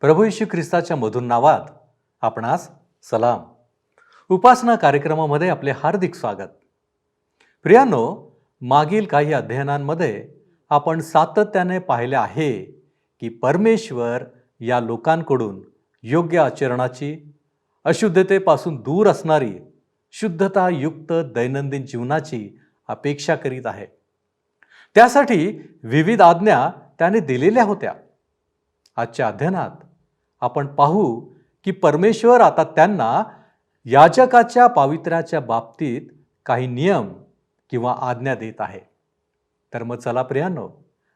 प्रभू येशू ख्रिस्ताच्या मधुर नावात आपणास सलाम. उपासना कार्यक्रमामध्ये आपले हार्दिक स्वागत. प्रियांनो, मागील काही अध्ययनांमध्ये आपण सातत्याने पाहिले आहे की परमेश्वर या लोकांकडून योग्य आचरणाची, अशुद्धतेपासून दूर असणारी, शुद्धतायुक्त दैनंदिन जीवनाची अपेक्षा करीत आहे. त्यासाठी विविध आज्ञा त्याने दिलेल्या होत्या. आजच्या अध्ययनात आपण पाहू की परमेश्वर आता त्यांना याजकाच्या पावित्र्याच्या बाबतीत काही नियम किंवा आज्ञा देत आहे. तर मग चला प्रियांनो,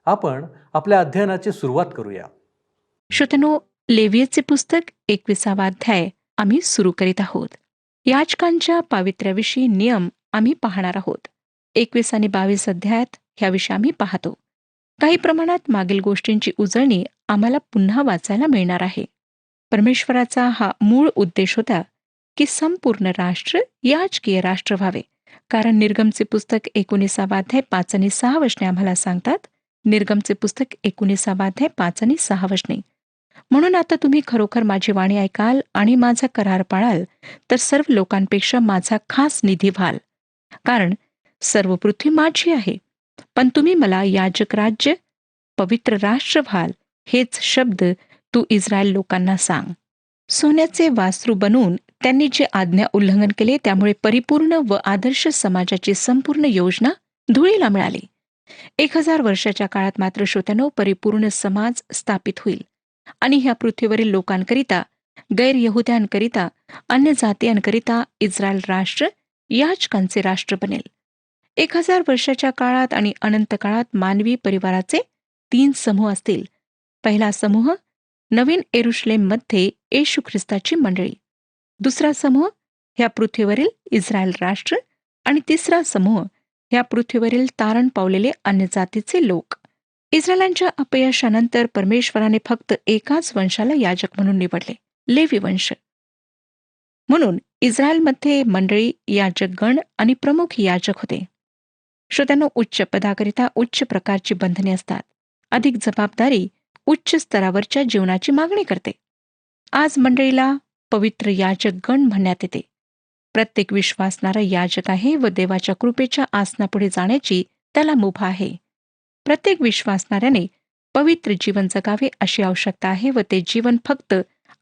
आपण आपल्या अध्ययनाची सुरुवात करूया. श्रोत्यानो, लेवियचे पुस्तक 21वा अध्याय आम्ही सुरू करीत आहोत. याजकांच्या पावित्र्याविषयी नियम आम्ही पाहणार आहोत. 21 आणि 22 अध्यायात ह्याविषयी आम्ही पाहतो. काही प्रमाणात मागील गोष्टींची उजळणी आम्हाला पुन्हा वाचायला मिळणार आहे. परमेश्वराचा हा मूळ उद्देश होता की संपूर्ण राष्ट्र याजकीय राष्ट्र व्हावे. कारण निर्गमचे पुस्तक 19वा अध्याय 5 आणि 6 वचने आम्हाला सांगतात. निर्गमचे पुस्तक 19वा अध्याय 5 आणि 6 वचने. म्हणून आता तुम्ही खरोखर माझी वाणी ऐकाल आणि माझा करार पाळाल तर सर्व लोकांपेक्षा माझा खास निधी व्हाल. कारण सर्व पृथ्वी माझी आहे, पण तुम्ही मला याजक राज्य, पवित्र राष्ट्र व्हाल. हेच शब्द तू इस्रायल लोकांना सांग. सोन्याचे वासरू बनवून त्यांनी जे आज्ञा उल्लंघन केले त्यामुळे परिपूर्ण व आदर्श समाजाची संपूर्ण योजना धुळीला मिळाली. 1000 वर्षाच्या काळात मात्र श्रोत्यानो, परिपूर्ण समाज स्थापित होईल आणि ह्या पृथ्वीवरील लोकांकरिता, गैरयहुद्यांकरिता, अन्य जातीयांकरिता इस्रायल राष्ट्र याजकांचे राष्ट्र बनेल. 1000 वर्षाच्या काळात आणि अनंत काळात मानवी परिवाराचे 3 समूह असतील. पहिला समूह नवीन येरुशलेममध्ये येशू ख्रिस्ताची मंडळी, दुसरा समूह ह्या पृथ्वीवरील इस्रायल राष्ट्र आणि तिसरा समूह ह्या पृथ्वीवरील तारण पावलेले अन्य जातीचे लोक. इस्रायलांच्या अपयशानंतर परमेश्वराने फक्त एकाच वंशाला याजक म्हणून निवडले, लेवी वंश. म्हणून इस्रायलमध्ये मंडळी, याजकगण आणि प्रमुख याजक होते. श्रोत्यांनो, उच्च पदाकरिता उच्च प्रकारची बंधने असतात. अधिक जबाबदारी उच्च स्तरावरच्या जीवनाची मागणी करते. आज मंडळीला पवित्र याजकगण म्हणण्यात येते. प्रत्येक विश्वासणारा याजक आहे व देवाच्या कृपेच्या आसनापुढे जाण्याची त्याला मुभा आहे. प्रत्येक विश्वासणाऱ्याने पवित्र जीवन जगावे अशी आवश्यकता आहे व ते जीवन फक्त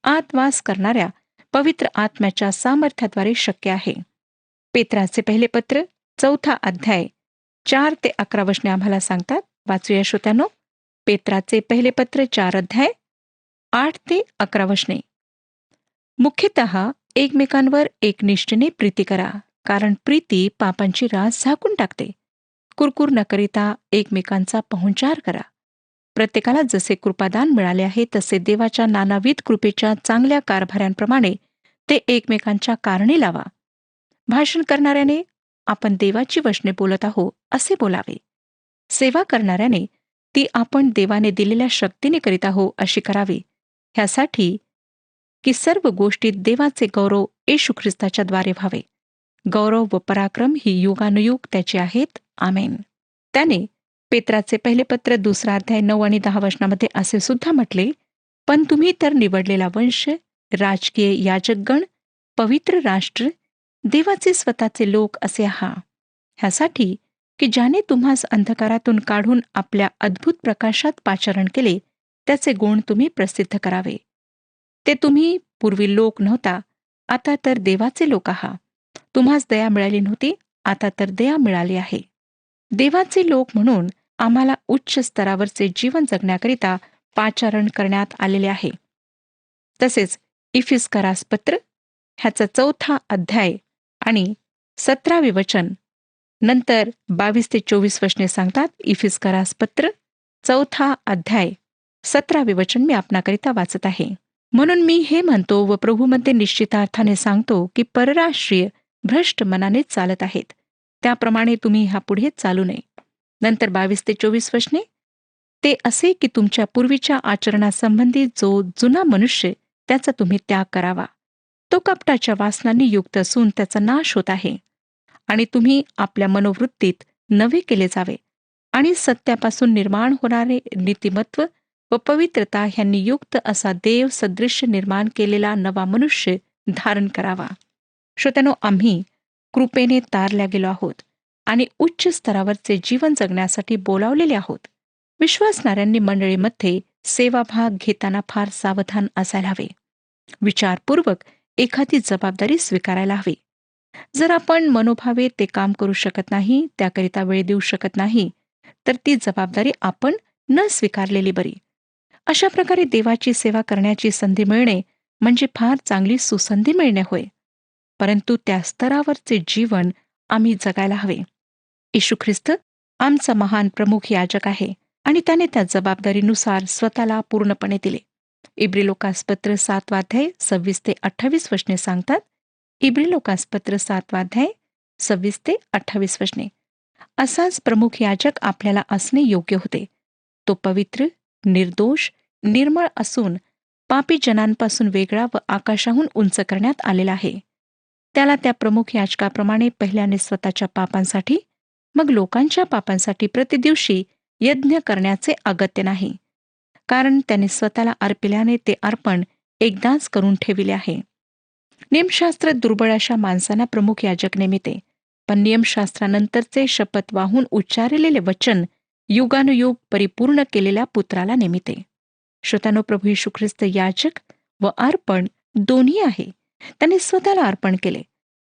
आत वास करणाऱ्या पवित्र आत्म्याच्या सामर्थ्याद्वारे शक्य आहे. पेत्राचे पहिले पत्र 4 अध्याय 4 ते 11 वचने आम्हाला सांगतात. वाचूया श्रोत्यांनो. पेत्राचे पहिले पत्र 4 अध्याय 8 ते 11 वचने. मुख्यतः एकमेकांवर एकनिष्ठेने प्रीती करा, कारण प्रीती पापांची रास झाकून टाकते. कुरकुर न करिता एकमेकांचा पाहुणचार करा. प्रत्येकाला जसे कृपादान मिळाले आहे तसे देवाच्या नानाविध कृपेच्या चांगल्या कारभाऱ्यांप्रमाणे ते एकमेकांच्या कारणी लावा. भाषण करणाऱ्याने आपण देवाची वचने बोलत आहो असे बोलावे. सेवा करणाऱ्याने ती आपण देवाने दिलेल्या शक्तीने करीत आहो अशी करावी. ह्यासाठी की सर्व गोष्टीत देवाचे गौरव येशू ख्रिस्ताच्या द्वारे व्हावे. गौरव व पराक्रम ही युगानुयुग त्याचे आहेत. आमेन. त्याने पेत्राचे पहिले पत्र 2 अध्याय 9 आणि 10 वचनामध्ये असे सुद्धा म्हटले, पण तुम्ही तर निवडलेला वंश, राजकीय याजकगण, पवित्र राष्ट्र, देवाचे स्वतःचे लोक असे आहात. ह्यासाठी की ज्याने तुम्हास अंधकारातून काढून आपल्या अद्भुत प्रकाशात पाचारण केले त्याचे गुण तुम्ही प्रसिद्ध करावे. ते तुम्ही पूर्वी लोक नव्हता, आता तर देवाचे लोक आहात. तुम्हास दया मिळाली नव्हती, आता तर दया मिळाली आहे. देवाचे लोक म्हणून आम्हाला उच्च स्तरावरचे जीवन जगण्याकरिता पाचारण करण्यात आलेले आहे. तसेच इफिस्करास पत्र ह्याचा 4 अध्याय आणि 17 वचन नंतर 22 ते 24 वचने सांगतात. इफिस्करास पत्र 4 अध्याय 17 वचन मी आपणाकरिता वाचत आहे. म्हणून मी हे म्हणतो व प्रभूमध्ये निश्चितार्थाने सांगतो की परराष्ट्रीय भ्रष्ट मनाने चालत आहेत, त्याप्रमाणे तुम्ही ह्यापुढे चालू नये. नंतर 22 ते 24 वचने. ते असे की तुमच्या पूर्वीच्या आचरणासंबंधी जो जुना मनुष्य त्याचा तुम्ही त्याग करावा. तो कपटाच्या वासनांनी युक्त असून त्याचा नाश होत आहे. आणि तुम्ही आपल्या मनोवृत्तीत नवे केले जावे आणि सत्यापासून निर्माण होणारे नीतिमत्व व पवित्रता ह्यांनी युक्त असा देव सदृश्य निर्माण केलेला नवा मनुष्य धारण करावा. श्रोत्यानो, आम्ही कृपेने तारल्या गेलो आहोत आणि उच्च स्तरावरचे जीवन जगण्यासाठी बोलावलेले आहोत. विश्वासणाऱ्यांनी मंडळीमध्ये सेवाभाग घेताना फार सावधान असायला हवे. विचारपूर्वक एखादी जबाबदारी स्वीकारायला हवी. जर आपण मनोभावे ते काम करू शकत नाही, त्याकरिता वेळ देऊ शकत नाही, तर ती जबाबदारी आपण न स्वीकारलेली बरी. अशा प्रकारे देवाची सेवा करण्याची संधी मिळणे म्हणजे फार चांगली सुसंधी मिळणे होय. परंतु त्या स्तरावरचे जीवन आम्ही जगायला हवे. येशू ख्रिस्त आमचा महान प्रमुख याजक आहे आणि त्याने त्या जबाबदारीनुसार स्वतःला पूर्णपणे दिले. इब्री लोकासपत्र 7 अध्याय 26 ते 28 वचने सांगतात. इब्री लोकासपत्र 7 अध्याय 26 ते 28 वचने. असाच प्रमुख याजक आपल्याला असणे योग्य होते. तो पवित्र, निर्दोष, निर्मळ असून पापी जनांपासून वेगळा व आकाशाहून उंच करण्यात आलेला आहे. त्याला त्या प्रमुख याजकाप्रमाणे पहिल्याने स्वतःच्या पापांसाठी, मग लोकांच्या पापांसाठी प्रतिदिवशी यज्ञ करण्याचे अगत्य नाही, कारण त्याने स्वतःला अर्पिल्याने ते अर्पण एकदाच करून ठेविले आहे. नियमशास्त्र दुर्बळ अशा माणसांना प्रमुख याजक नेमिते, पण नियमशास्त्रानंतरचे शपथ वाहून उच्चारलेले वचन युगानुयुग परिपूर्ण केलेल्या पुत्राला नेमिते. श्रोत्यानो, प्रभू येशू ख्रिस्त याजक व अर्पण दोन्ही आहे. त्याने स्वतःला अर्पण केले.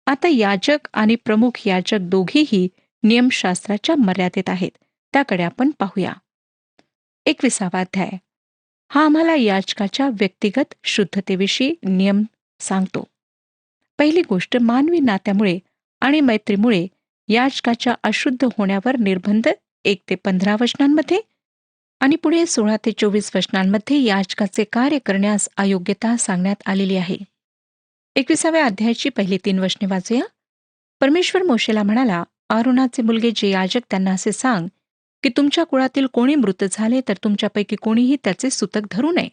आता याजक आणि प्रमुख याजक दोघेही नियमशास्त्राच्या मर्यादेत आहेत. त्याकडे आपण पाहूया. 21 अध्याय हा आम्हाला याजकाच्या व्यक्तिगत शुद्धतेविषयी नियम सांगतो. पहिली गोष्ट, मानवी नात्यामुळे आणि मैत्रीमुळे याजकाच्या अशुद्ध होण्यावर निर्बंध 1 ते 15 वचनांमध्ये आणि पुढे 16 ते 24 वचनांमध्ये याजकाचे कार्य करण्यास अयोग्यता सांगण्यात आलेली आहे. 21 अध्यायाची पहिली 3 वचने वाचूया. परमेश्वर मोशेला म्हणाला, आरोनाचे मुलगे जे याजक त्यांना असे सांग की तुमच्या कुळातील कोणी मृत झाले तर तुमच्यापैकी कोणीही त्याचे सुतक धरू नये.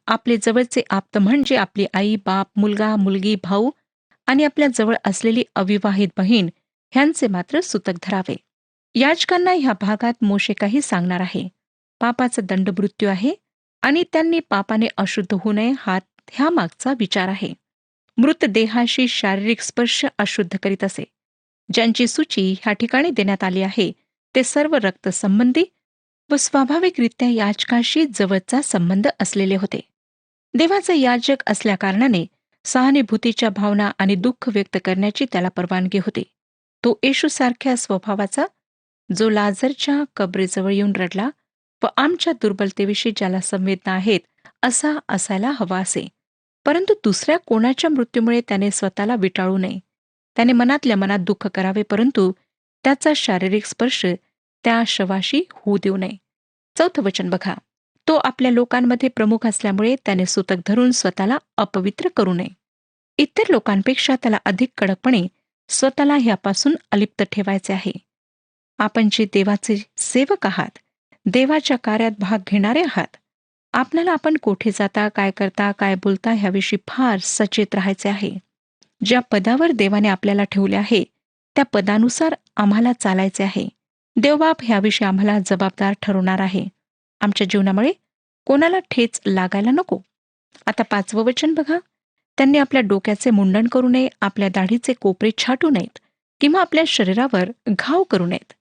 आपले जवळचे आप्त म्हणजे आपली आई, बाप, मुलगा, मुलगी, भाऊ आणि आपल्या जवळ असलेली अविवाहित बहीण ह्यांचे मात्र सुतक धरावे. याजकांना ह्या भागात मोशे काही सांगणार आहे. पापाचा दंड मृत्यू आहे आणि त्यांनी पापाने अशुद्ध होऊ नये हा ह्या मागचा विचार आहे. मृतदेहाशी शारीरिक स्पर्श अशुद्ध करीत असे. ज्यांची सूची ह्या ठिकाणी देण्यात आली आहे ते सर्व रक्तसंबंधी व स्वाभाविकरित्या याजकाशी जवळचा संबंध असलेले होते. देवाचा याजक असल्याकारणाने सहानुभूतीच्या भावना आणि दुःख व्यक्त करण्याची त्याला परवानगी होती. तो येशूसारख्या स्वभावाचा, जो लाजरच्या कबरेजवळ येऊन रडला व आमच्या दुर्बलतेविषयी ज्याला संवेदना आहेत असा असायला हवा असे. परंतु दुसऱ्या कोणाच्या मृत्यूमुळे त्याने स्वतःला विटाळू नये. त्याने मनातल्या मनात दुःख करावे, परंतु त्याचा शारीरिक स्पर्श त्या शवाशी होऊ देऊ नये. 4 वचन बघा. तो आपल्या लोकांमध्ये प्रमुख असल्यामुळे त्याने सुतक धरून स्वतःला अपवित्र करू नये. इतर लोकांपेक्षा त्याला अधिक कडकपणे स्वतःला ह्यापासून अलिप्त ठेवायचे आहे. आपण जे देवाचे सेवक आहात, देवाच्या कार्यात भाग घेणारे आहात, आपल्याला आपण कोठे जाता, काय करता, काय बोलता ह्याविषयी फार सचेत राहायचे आहे. ज्या पदावर देवाने आपल्याला ठेवले आहे त्या पदानुसार आम्हाला चालायचे आहे. देवबाप ह्याविषयी आम्हाला जबाबदार ठरवणार आहे. आमच्या जीवनामुळे कोणाला ठेच लागायला नको. आता 5 वचन बघा. त्यांनी आपल्या डोक्याचे मुंडन करू नये, आपल्या दाढीचे कोपरे छाटू नयेत किंवा आपल्या शरीरावर घाव करू नयेत.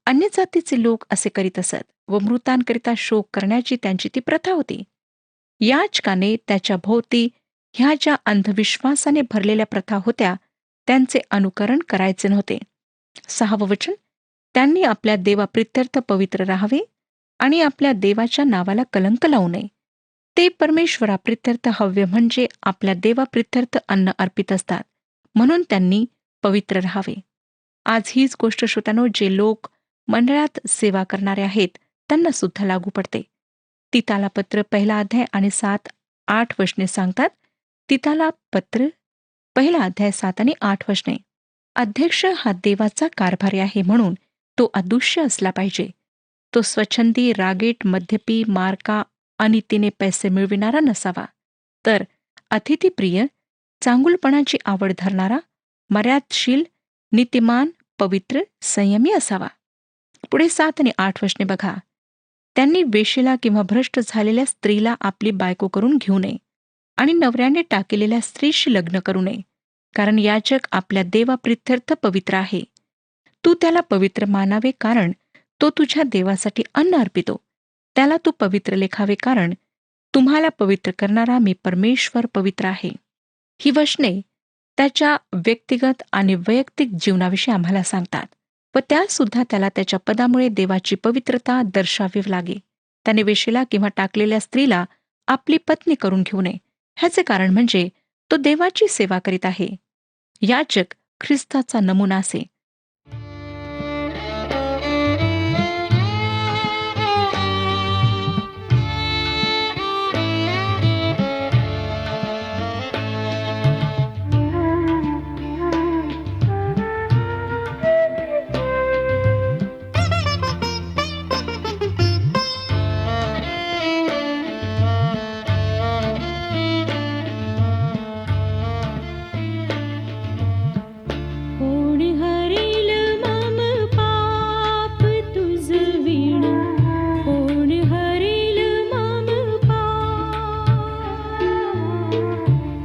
अन्य जातीचे लोक असे करीत असत व मृतांकरिता शोक करण्याची त्यांची ती प्रथा होती. याजकाने त्याच्या भोवती ह्या ज्या अंधविश्वासाने भरलेल्या प्रथा होत्या त्यांचे अनुकरण करायचे नव्हते. 6 वचन. त्यांनी आपल्या देवाप्रित्यर्थ पवित्र राहावे आणि आपल्या देवाच्या नावाला कलंक लावू नये. ते परमेश्वराप्रित्यर्थ हव्य म्हणजे आपल्या देवाप्रित्यर्थ अन्न अर्पित असतात, म्हणून त्यांनी पवित्र राहावे. आज हीच गोष्ट श्रोत्यानो, जे लोक मंडळात सेवा करणारे आहेत त्यांना सुद्धा लागू पडते. तिताला पत्र 1 अध्याय आणि 7-8 वचने सांगतात. तिताला पत्र 1 अध्याय 7 आणि 8 वचने. अध्यक्ष हा देवाचा कारभारी आहे म्हणून तो अदृश्य असला पाहिजे. तो स्वच्छंदी, रागीट, मद्यपी, मारका, अनितीने पैसे मिळविणारा नसावा, तर अतिथीप्रिय, चांगुलपणाची आवड धरणारा, मर्यादशील, नीतिमान, पवित्र, संयमी असावा. पुढे 7 आणि 8 वचने बघा. त्यांनी वेश्येला किंवा भ्रष्ट झालेल्या स्त्रीला आपली बायको करून घेऊ नये आणि नवऱ्याने टाकलेल्या स्त्रीशी लग्न करू नये, कारण याजक आपल्या देवाप्रित्यर्थ पवित्र आहे. तू त्याला पवित्र मानावे, कारण तो तुझ्या देवासाठी अन्न अर्पितो. त्याला तू पवित्र लेखावे, कारण तुम्हाला पवित्र करणारा मी परमेश्वर पवित्र आहे. ही वचने त्याच्या व्यक्तिगत आणि वैयक्तिक जीवनाविषयी आम्हाला सांगतात व त्यासुद्धा त्याला त्याच्या पदामुळे देवाची पवित्रता दर्शावी लागे. त्याने वेश्येला किंवा टाकलेल्या स्त्रीला आपली पत्नी करून घेऊ नये. ह्याचे कारण म्हणजे तो देवाची सेवा करीत आहे. याजक ख्रिस्ताचा नमुना असे. कोण हरेल मम पाप तुझ विण, कोण हरेल मम पाप,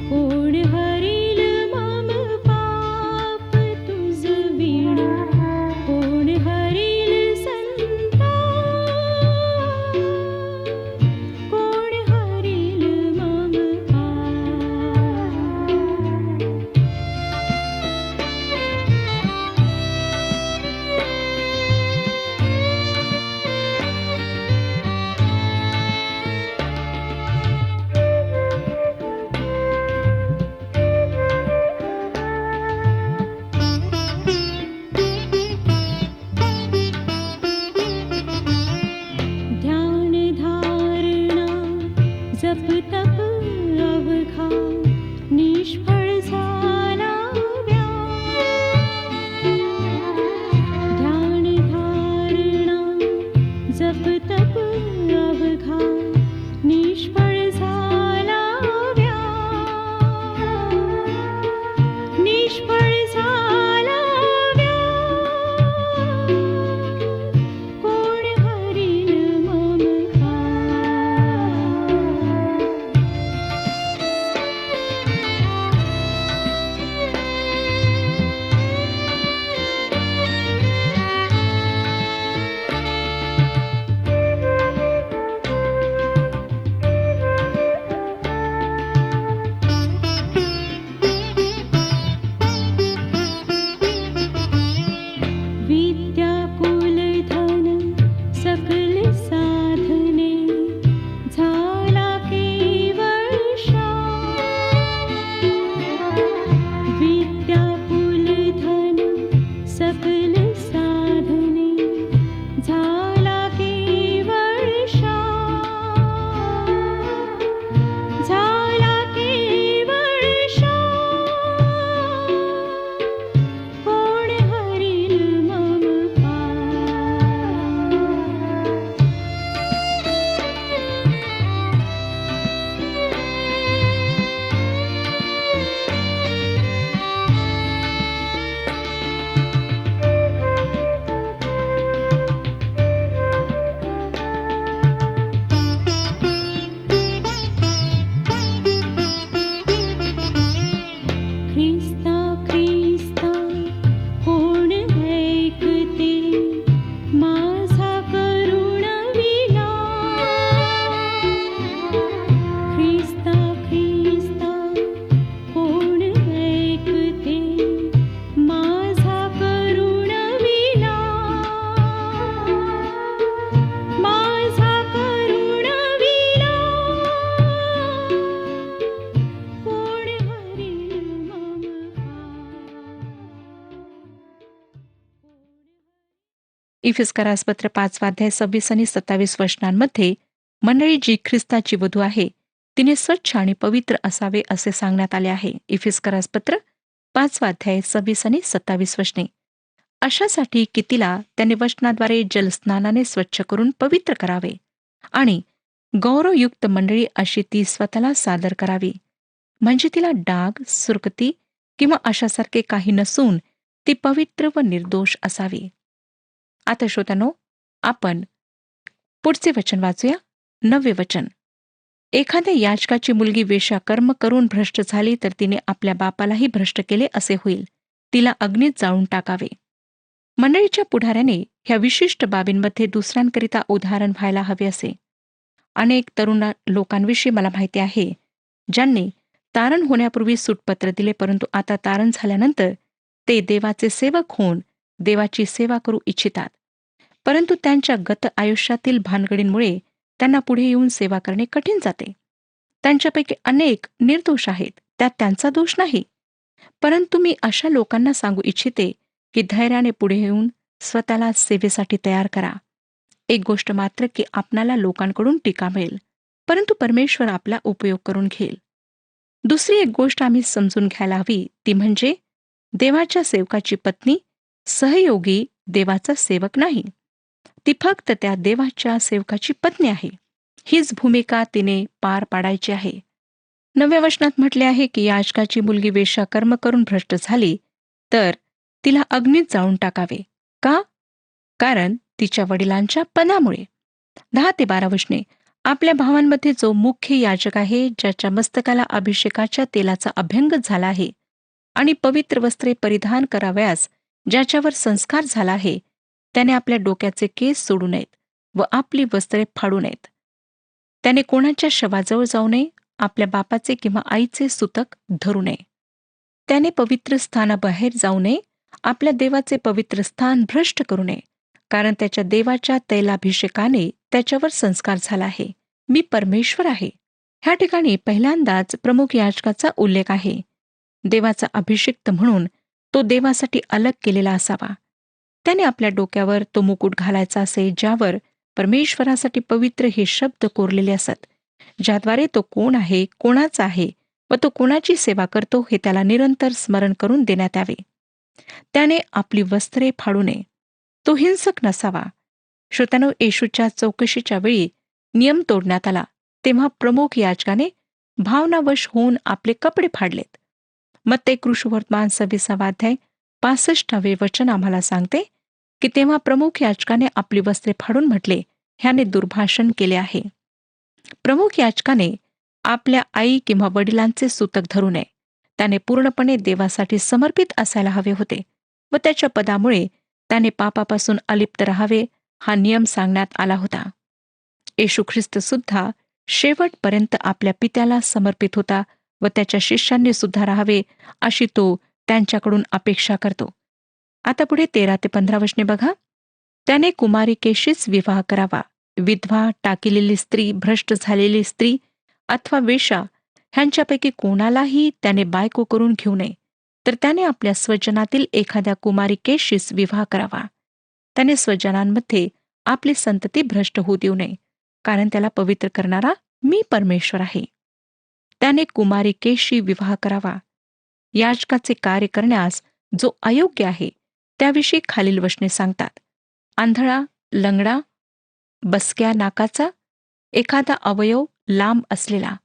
कोण हरेल मम पाप तुझ विण, कोण हरेल संताप, कोण हरेल मम पाप. ध्यान धारणा जप तप अवघा निष्फळ झाला व्याप. ध्यान धारणा जप तप अवघा निष्फळ झाला व्याप, निष्फळ झाला व्याप. कोण हरेल मम पाप. विद्या कुल धन सकल साधने झाला केवळ शाप. विद्या कुल धन सकल साधने झाला केवळ शाप, झाला केवळ शाप. कोण हरेल मम पाप. ख्रिस्ता ख्रिस्ता कोण ऐकते माझा करुण विलाप. ख्रिस्ता ख्रिस्ता कोण ऐकते माझा करुण विलाप, माझा करुण विलाप. कोण हरेल मम इफिस्करास पत्र 5 26 आणि 27 वचनांमध्ये मंडळी जी ख्रिस्ताची वधू आहे तिने स्वच्छ आणि पवित्र असावे असे सांगण्यात आले आहे. इफिस्करास पत्र 5 26 आणि 27 वचने. अशासाठी की तिला त्याने वचनाद्वारे जलस्नानाने स्वच्छ करून पवित्र करावे आणि गौरवयुक्त मंडळी अशी ती स्वतःला सादर करावी, म्हणजे तिला डाग, सुरकती किंवा अशासारखे काही नसून ती पवित्र व निर्दोष असावी. आता श्रोत्यानो, आपण पुढचे वचन वाचूया. 9 वचन. एखाद्या याजकाची मुलगी वेश्याकर्म करून भ्रष्ट झाली तर तिने आपल्या बापालाही भ्रष्ट केले असे होईल. तिला अग्नीत जाळून टाकावे. मंडळीच्या पुढाऱ्याने ह्या विशिष्ट बाबींमध्ये दुसऱ्यांकरिता उदाहरण व्हायला हवे असे. अनेक तरुण लोकांविषयी मला माहिती आहे ज्यांनी तारण होण्यापूर्वी सूटपत्र दिले, परंतु आता तारण झाल्यानंतर ते देवाचे सेवक होऊन देवाची सेवा करू इच्छितात. परंतु त्यांच्या गत आयुष्यातील भानगडींमुळे त्यांना पुढे येऊन सेवा करणे कठीण जाते. त्यांच्यापैकी अनेक निर्दोष आहेत, त्यात त्यांचा दोष नाही. परंतु मी अशा लोकांना सांगू इच्छिते की धैर्याने पुढे येऊन स्वतःला सेवेसाठी तयार करा. एक गोष्ट मात्र की आपणाला लोकांकडून टीका मिळेल, परंतु परमेश्वर आपला उपयोग करून घेईल. दुसरी एक गोष्ट आम्ही समजून घ्यायला हवी, ती म्हणजे देवाच्या सेवकाची पत्नी सहयोगी देवाचा सेवक नाही. ती फक्त त्या देवाच्या सेवकाची पत्नी आहे. हीच भूमिका तिने पार पाडायची आहे. 9व्या वचनात म्हटले आहे की याजकाची मुलगी वेश्याकर्म करून भ्रष्ट झाली तर तिला अग्नीत जाळून टाकावे. का? कारण तिच्या वडिलांच्या पदामुळे. 10 ते 12 वचने. आपल्या भावांमध्ये जो मुख्य याजक आहे, ज्याच्या मस्तकाला अभिषेकाच्या तेलाचा अभ्यंग झाला आहे आणि पवित्र वस्त्रे परिधान कराव्यास ज्याच्यावर संस्कार झाला आहे, त्याने आपल्या डोक्याचे केस सोडू नयेत व आपली वस्त्रे फाडू नयेत. त्याने कोणाच्या शवाजवळ जाऊ नये, आपल्या बापाचे किंवा आईचे सुतक धरू नये. त्याने पवित्र स्थानाबाहेर जाऊ नये, आपल्या देवाचे पवित्र स्थान भ्रष्ट करू नये, कारण त्याच्या देवाच्या तैलाभिषेकाने त्याच्यावर संस्कार झाला आहे. मी परमेश्वर आहे. ह्या ठिकाणी पहिल्यांदाच प्रमुख याजकाचा उल्लेख आहे. देवाचा अभिषिक्त म्हणून तो देवासाठी अलग केलेला असावा. त्याने आपल्या डोक्यावर तो मुकुट घालायचा असे, ज्यावर परमेश्वरासाठी पवित्र हे शब्द कोरलेले असत, ज्याद्वारे तो कोण आहे, कोणाचा आहे व तो कोणाची सेवा करतो हे त्याला निरंतर स्मरण करून देण्यात यावे. त्याने आपली वस्त्रे फाडू नये. तो हिंसक नसावा. श्रोत्यानो, येशूच्या चौकशीच्या वेळी नियम तोडण्यात आला तेव्हा प्रमुख याजकाने भावनावश होऊन आपले कपडे फाडलेत. मत्ते कृष्णवर्तमान 26 अध्याय 65 वचन आम्हाला सांगते की तेव्हा प्रमुख याजकाने आपली वस्त्रे फाडून म्हटले, ह्याने दुर्भाषण केले आहे. प्रमुख याजकाने आपल्या आई किंवा वडिलांचे सुतक धरू नये. त्याने पूर्णपणे देवासाठी समर्पित असायला हवे होते व त्याच्या पदामुळे त्याने पापापासून अलिप्त राहावे हा नियम सांगण्यात आला होता. येशू ख्रिस्त सुद्धा शेवटपर्यंत आपल्या पित्याला समर्पित होता व त्याच्या शिष्यांनी सुद्धा राहावे अशी तो त्यांच्याकडून अपेक्षा करतो. आता पुढे 13 ते 15 वचने बघा. त्याने कुमारिकेशीच विवाह करावा. विधवा, टाकिलेली स्त्री, भ्रष्ट झालेली स्त्री अथवा वेश्या ह्यांच्यापैकी कोणालाही त्याने बायको करून घेऊ नये, तर त्याने आपल्या स्वजनातील एखाद्या कुमारिकेशीच विवाह करावा. त्याने स्वजनांमध्ये आपली संतती भ्रष्ट होऊ देऊ नये, कारण त्याला पवित्र करणारा मी परमेश्वर आहे. त्याने कुमारिकेशी विवाह करावा. याजकाचे कार्य करण्यास जो अयोग्य आहे त्याविषयी खालील वचने सांगतात. आंधळा, लंगडा, बसक्या नाकाचा, एखादा अवयव लांब असलेला.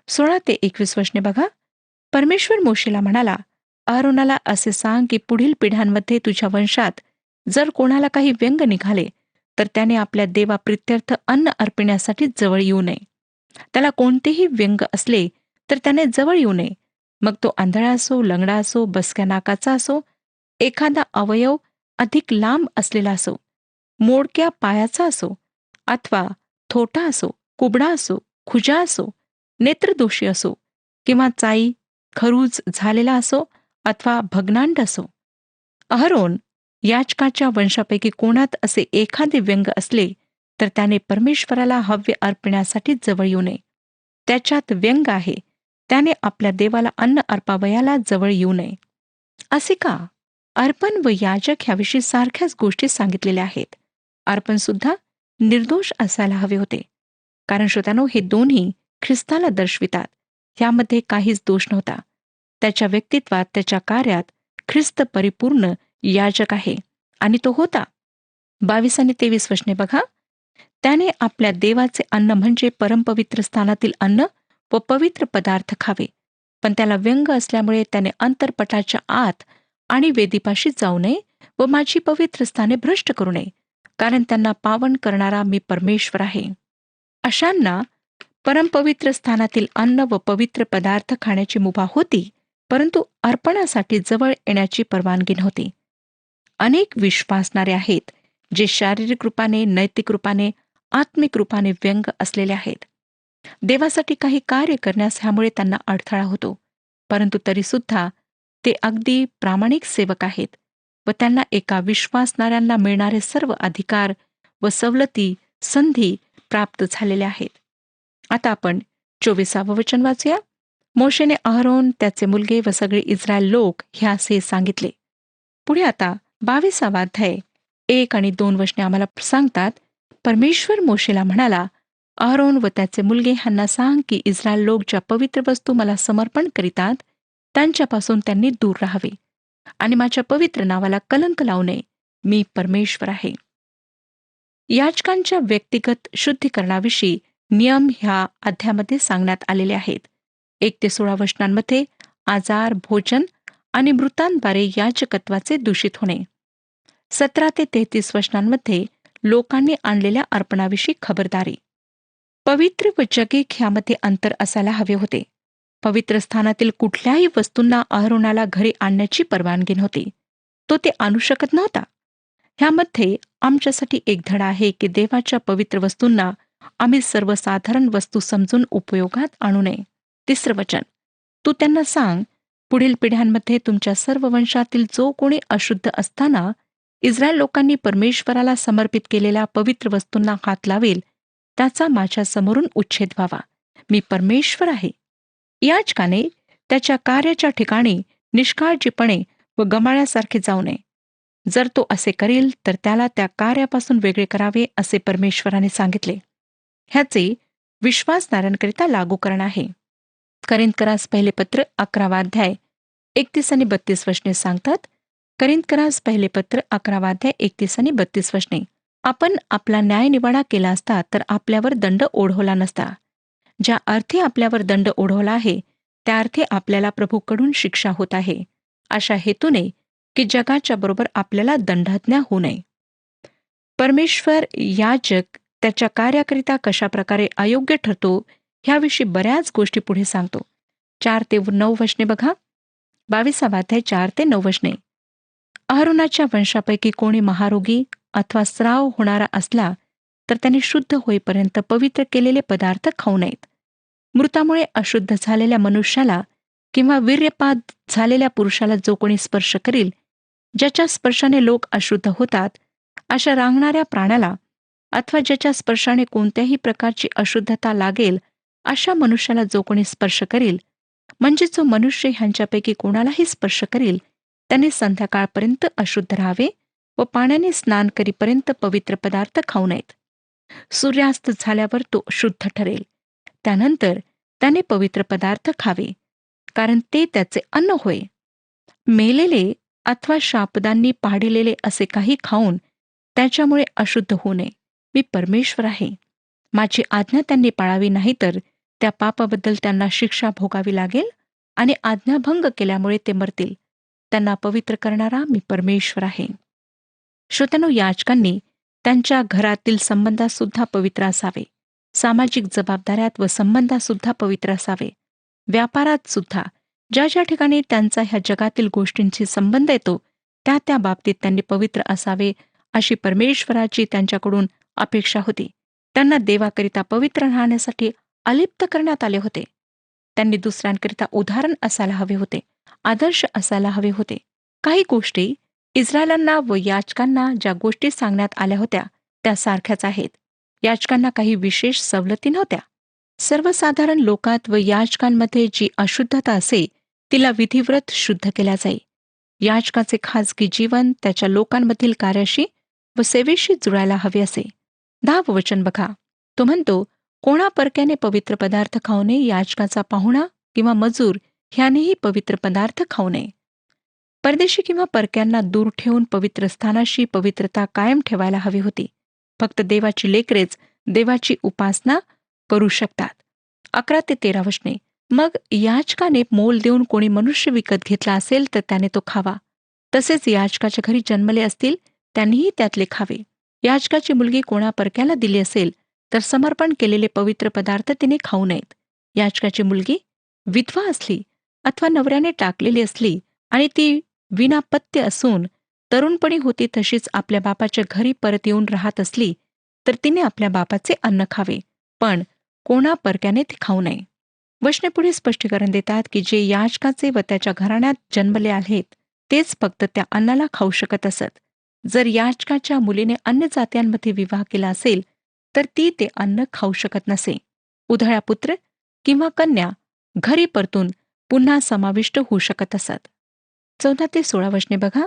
16 ते 21 वचने बघा. परमेश्वर मोशेला म्हणाला, अहरोनाला असे सांग की पुढील पिढ्यांमध्ये तुझ्या वंशात जर कोणाला काही व्यंग निघाले तर त्याने आपल्या देवाप्रित्यर्थ अन्न अर्पण्यासाठी जवळ येऊ नये. त्याला कोणतेही व्यंग असले तर त्याने जवळ येऊ नये. मग तो आंधळा असो, लंगडा असो, बसक्या नाकाचा असो, एखादा अवयव अधिक लांब असलेला असो, मोडक्या पायाचा असो अथवा थोटा असो, कुबडा असो, खुजा असो, नेत्रदोषी असो किंवा चाई खरूज झालेला असो अथवा भग्नांड असो. अहरोन याजकाच्या वंशापैकी कोणात असे एखादे व्यंग असले तर त्याने परमेश्वराला हव्य अर्पण्यासाठी जवळ येऊ नये. त्याच्यात व्यंग आहे, त्याने आपल्या देवाला अन्न अर्पावयाला जवळ येऊ नये. असे का? अर्पण व याजक ह्याविषयी सारख्याच गोष्टी सांगितलेल्या आहेत. अर्पण सुद्धा निर्दोष असायला हवे होते, कारण श्रोत्यानो, हे दोन्ही ख्रिस्ताला दर्शवितात. यामध्ये काहीच दोष नव्हता. त्याच्या व्यक्तित्वात, त्याच्या कार्यात ख्रिस्त परिपूर्ण याजक आहे आणि तो होता. 22 आणि 23 वचने बघा. त्याने आपल्या देवाचे अन्न म्हणजे परमपवित्र स्थानातील अन्न व पवित्र पदार्थ खावे, पण त्याला व्यंग असल्यामुळे त्याने अंतरपटाच्या आत आणि वेदीपाशी जाऊ नये व माझी पवित्र स्थाने भ्रष्ट करू नये. कारण त्यांना पावन करणारा मी परमेश्वर आहे. अशांना परमपवित्र स्थानातील अन्न व पवित्र पदार्थ खाण्याची मुभा होती, परंतु अर्पणासाठी जवळ येण्याची परवानगी नव्हती. अनेक विश्वासणारे आहेत जे शारीरिक रूपाने, नैतिक रूपाने, आत्मिक रूपाने व्यंग असलेले आहेत. देवासाठी काही कार्य करण्यास ह्यामुळे त्यांना अडथळा होतो, परंतु तरीसुद्धा ते अगदी प्रामाणिक सेवक आहेत व त्यांना एका विश्वासणाऱ्यांना मिळणारे सर्व अधिकार व सवलती, संधी प्राप्त झालेल्या आहेत. आता आपण 24 वचन वाचूया. मोशेने अहरोन, त्याचे मुलगे व सगळे इस्रायल लोक ह्यास हे सांगितले. पुढे आता 22 अध्याय 1 आणि 2 वचने आम्हाला सांगतात, परमेश्वर मोशेला म्हणाला, अहरोन व त्याचे मुलगे ह्यांना सांग की इस्रायल लोक ज्या पवित्र वस्तू मला समर्पण करीतात त्यांच्यापासून त्यांनी दूर राहावे आणि माझ्या पवित्र नावाला कलंक लावू नये. मी परमेश्वर आहे. याजकांच्या व्यक्तिगत शुद्धीकरणाविषयी नियम ह्या अध्यामध्ये सांगण्यात आलेले आहेत. 1 ते 16 वचनांमध्ये आजार, भोजन आणि मृतांद्वारे याजकत्वाचे दूषित होणे. 17 ते 33 वचनांमध्ये लोकांनी आणलेल्या अर्पणाविषयी खबरदारी. पवित्र व जगीक ह्यामध्ये अंतर असायला हवे होते. पवित्र स्थानातील कुठल्याही वस्तूंना अहरोनाला घरी आणण्याची परवानगी नव्हती. तो ते आणू शकत नव्हता. ह्यामध्ये आमच्यासाठी एक धडा आहे की देवाच्या पवित्र वस्तूंना आम्ही सर्वसाधारण वस्तू समजून उपयोगात आणू नये. 3 वचन, तू त्यांना सांग, पुढील पिढ्यांमध्ये तुमच्या सर्व वंशातील जो कोणी अशुद्ध असताना इस्रायल लोकांनी परमेश्वराला समर्पित केलेल्या पवित्र वस्तूंना हात लावेल त्याचा माझ्या समोरून उच्छेद व्हावा. मी परमेश्वर आहे. याजकाने त्याच्या कार्याच्या ठिकाणी निष्काळजीपणे व गमाळ्यासारखे जाऊ नये. जर तो असे करेल तर त्याला त्या कार्यापासून वेगळे करावे असे परमेश्वराने सांगितले. ह्याचे विश्वासणाऱ्यांकरिता लागूकरण आहे. करिंथकरास पहिले पत्र 11 अध्याय 31 आणि 32 वचने सांगतात. करिंथकरास पहिले पत्र 11 अध्याय 31 आणि 32 वचने, आपण आपला न्यायनिवाडा केला असता तर आपल्यावर दंड ओढवला नसता. ज्या अर्थी आपल्यावर दंड ओढवला आहे त्या अर्थी आपल्याला प्रभूकडून शिक्षा होत आहे, अशा हेतूने की जगाच्या बरोबर आपल्याला दंडाज्ञा होऊ नये. परमेश्वर याजक त्याच्या कार्याकरिता कशा प्रकारे अयोग्य ठरतो ह्याविषयी बऱ्याच गोष्टी पुढे सांगतो. 4 ते 9 वचने बघा. 22 अध्याय 4 ते 9 वचने, अहरोनाच्या वंशापैकी कोणी महारोगी अथवा स्राव होणारा असला तर त्याने शुद्ध होईपर्यंत पवित्र केलेले पदार्थ खाऊ नयेत. मृतामुळे अशुद्ध झालेल्या मनुष्याला किंवा वीर्यपात झालेल्या पुरुषाला जो कोणी स्पर्श करील, ज्याच्या स्पर्शाने लोक अशुद्ध होतात, अशा रांगणाऱ्या प्राण्याला अथवा ज्याच्या स्पर्शाने कोणत्याही प्रकारची अशुद्धता लागेल अशा मनुष्याला जो कोणी स्पर्श करील, म्हणजे जो मनुष्य ह्यांच्यापैकी कोणालाही स्पर्श करील, त्याने संध्याकाळपर्यंत अशुद्ध राहावे व पाण्याने स्नान करीपर्यंत पवित्र पदार्थ खाऊ नयेत. सूर्यास्त झाल्यावर तो शुद्ध ठरेल. त्यानंतर त्याने पवित्र पदार्थ खावे, कारण ते त्याचे अन्न होय. मेलेले अथवा शापदांनी पाडिलेले असे काही खाऊन त्याच्यामुळे अशुद्ध होऊ नये. मी परमेश्वर आहे. माझी आज्ञा त्यांनी पाळावी, नाही तर त्या पापाबद्दल त्यांना शिक्षा भोगावी लागेल आणि आज्ञाभंग केल्यामुळे ते मरतील. त्यांना पवित्र करणारा मी परमेश्वर आहे. श्रोत्यानो, याजकांनी त्यांच्या घरातील संबंधात सुद्धा पवित्र असावे. सामाजिक जबाबदाऱ्यात व संबंधात सुद्धा पवित्र असावे. व्यापारात सुद्धा ज्या ज्या ठिकाणी त्यांचा ह्या जगातील गोष्टींशी संबंध येतो त्या त्या बाबतीत त्यांनी पवित्र असावे, अशी परमेश्वराची त्यांच्याकडून अपेक्षा होती. त्यांना देवाकरिता पवित्र राहण्यासाठी अलिप्त करण्यात आले होते. त्यांनी दुसऱ्यांकरिता उदाहरण असायला हवे होते, आदर्श असायला हवे होते. काही गोष्टी इस्रायलांना व याजकांना ज्या गोष्टी सांगण्यात आल्या होत्या त्या सारख्याच आहेत. याजकांना काही विशेष सवलती नव्हत्या. सर्वसाधारण लोकात व याजकांमध्ये जी अशुद्धता असे तिला विधिव्रत शुद्ध केल्या जाई. याजकाचे खाजगी जीवन त्याच्या लोकांमधील कार्याशी व सेवेशी जुळायला हवे असे. 10 वचन बघा. तो म्हणतो, कोणा परक्याने पवित्र पदार्थ खाऊ नये, याजकाचा पाहुणा किंवा मजूर ह्यानेही पवित्र पदार्थ खाऊ नये. परदेशी किंवा परक्यांना दूर ठेवून पवित्र स्थानाशी पवित्रता कायम ठेवायला हवी होती. फक्त देवाची लेकरेच देवाची उपासना करू शकतात. 11 ते 13 वचने, मग याजकाने मोल देऊन कोणी मनुष्य विकत घेतला असेल तर त्याने तो खावा. तसेच याजकाच्या घरी जन्मले असतील त्यांनीही त्यातले खावे. याजकाची मुलगी कोणा परक्याला दिली असेल तर समर्पण केलेले पवित्र पदार्थ तिने खाऊ नयेत. याजकाची मुलगी विधवा असली अथवा नवऱ्याने टाकलेली असली आणि ती विनापत्य असून तरुणपणी होती तशीच आपल्या बापाच्या घरी परत येऊन राहत असली तर तिने आपल्या बापाचे अन्न खावे, पण कोणा परक्याने ती खाऊ नये. वचने पुढे स्पष्टीकरण देतात की जे याजकाचे व त्याच्या घराण्यात जन्मले आहेत तेच फक्त त्या अन्नाला खाऊ शकत असत. जर याजकाच्या मुलीने अन्य जात्यांमध्ये विवाह केला असेल तर ती ते अन्न खाऊ शकत नसे. उधळा पुत्र किंवा कन्या घरी परतून पुन्हा समाविष्ट होऊ शकत असत. 14 ते 16 वचने बघा.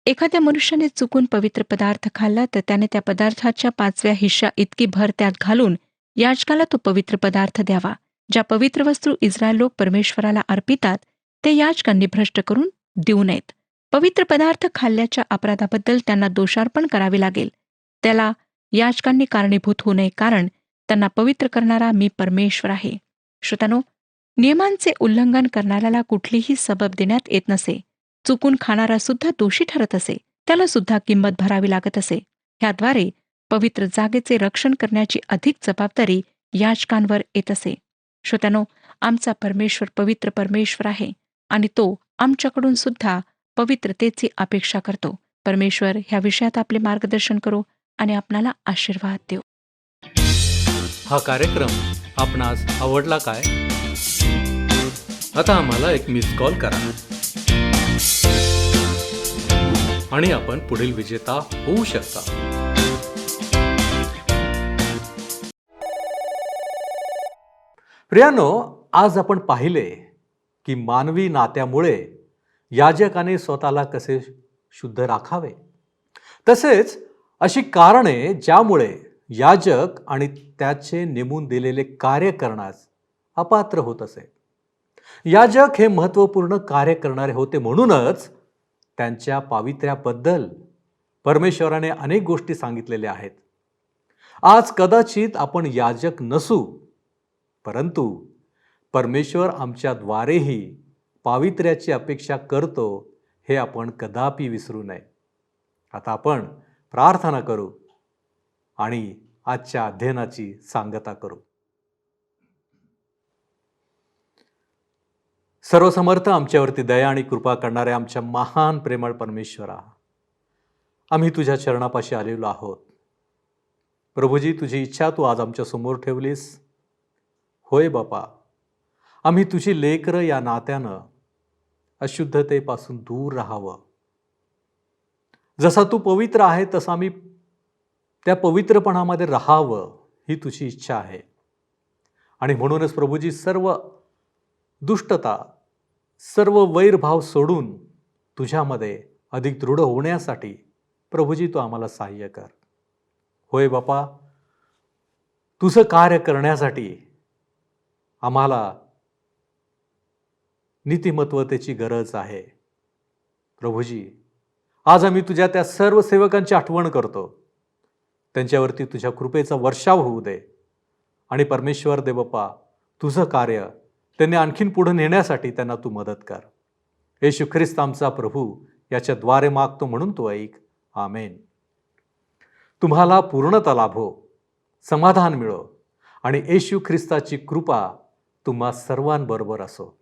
एखाद्या मनुष्याने चुकून पवित्र पदार्थ खाल्ला तर त्याने त्या पदार्थाच्या 5व्या हिस्सा इतकी भर त्यात घालून याजकाला तो पवित्र पदार्थ द्यावा. ज्या पवित्र वस्तू इस्रायल लोक परमेश्वराला अर्पितात ते याजकांनी भ्रष्ट करून देऊ नयेत. पवित्र पदार्थ खाल्ल्याच्या अपराधाबद्दल त्यांना दोषार्पण करावे लागेल. त्याला याजकांनी कारणीभूत होऊ नये, कारण त्यांना पवित्र करणारा मी परमेश्वर आहे. श्रोतांनो, नियमांचे उल्लंघन करणाऱ्याला कुठलीही सबब देण्यात येत नसे. चुकून खाणारा सुद्धा दोषी ठरत असे, त्याला सुद्धा किंमत भरावी लागत असे. ह्याद्वारे पवित्र जागेचे रक्षण करण्याची अधिक जबाबदारी याजकांवर येत असे. श्रोत्यानो, आमचा परमेश्वर पवित्र परमेश्वर आहे आणि तो आमच्याकडून सुद्धा पवित्रतेची अपेक्षा करतो. परमेश्वर ह्या विषयात आपले मार्गदर्शन करो आणि आपणाला आशीर्वाद देऊ. हा कार्यक्रम आपणास आवडला काय? आता आम्हाला एक मिस कॉल करा आणि आपण पुढील विजेता होऊ शकता. प्रियानो, आज आपण पाहिले की मानवी नात्यामुळे याजकाने स्वतःला कसे शुद्ध राखावे, तसेच अशी कारणे ज्यामुळे याजक आणि त्याचे नेमून दिलेले कार्य करण्यास अपात्र होत असे. याजक हे महत्त्वपूर्ण कार्य करणारे होते, म्हणूनच त्यांच्या पावित्र्याबद्दल परमेश्वराने अनेक गोष्टी सांगितलेल्या आहेत. आज कदाचित आपण याजक नसू, परंतु परमेश्वर आमच्याद्वारेही पावित्र्याची अपेक्षा करतो हे आपण कदापि विसरू नये. आता आपण प्रार्थना करू आणि आजच्या अध्ययनाची सांगता करू. सर्वसमर्थ आमच्यावरती दया आणि कृपा करणाऱ्या आमच्या महान प्रेमळ परमेश्वरा, आम्ही तुझ्या चरणापाशी आलेलो आहोत. प्रभूजी, तुझी इच्छा तू आज आमच्या समोर ठेवलीस. होय बापा, आम्ही तुझी लेकरं या नात्यानं अशुद्धतेपासून दूर राहावं. जसा तू पवित्र आहे तसं आम्ही त्या पवित्रपणामध्ये राहावं ही तुझी इच्छा आहे. आणि म्हणूनच प्रभूजी, सर्व दुष्टता, सर्व वैरभाव सोडून तुझ्यामध्ये अधिक दृढ होण्यासाठी प्रभूजी तू आम्हाला सहाय्य कर. होय बापा, तुझं कार्य करण्यासाठी आम्हाला नीतिमत्वतेची गरज आहे. प्रभूजी, आज आम्ही तुझ्या त्या सर्व सेवकांची आठवण करतो. त्यांच्यावरती तुझ्या कृपेचा वर्षाव होऊ दे आणि परमेश्वर दे बाप्पा, तुझं कार्य त्यांनी आणखीन पुढे नेण्यासाठी त्यांना तू मदत कर. येशू ख्रिस्त आमचा प्रभू याच्याद्वारे मागतो म्हणून तू ऐक. आमेन. तुम्हाला पूर्णता लाभो, समाधान मिळो आणि येशू ख्रिस्ताची कृपा तुम्हा सर्वांबरोबर असो.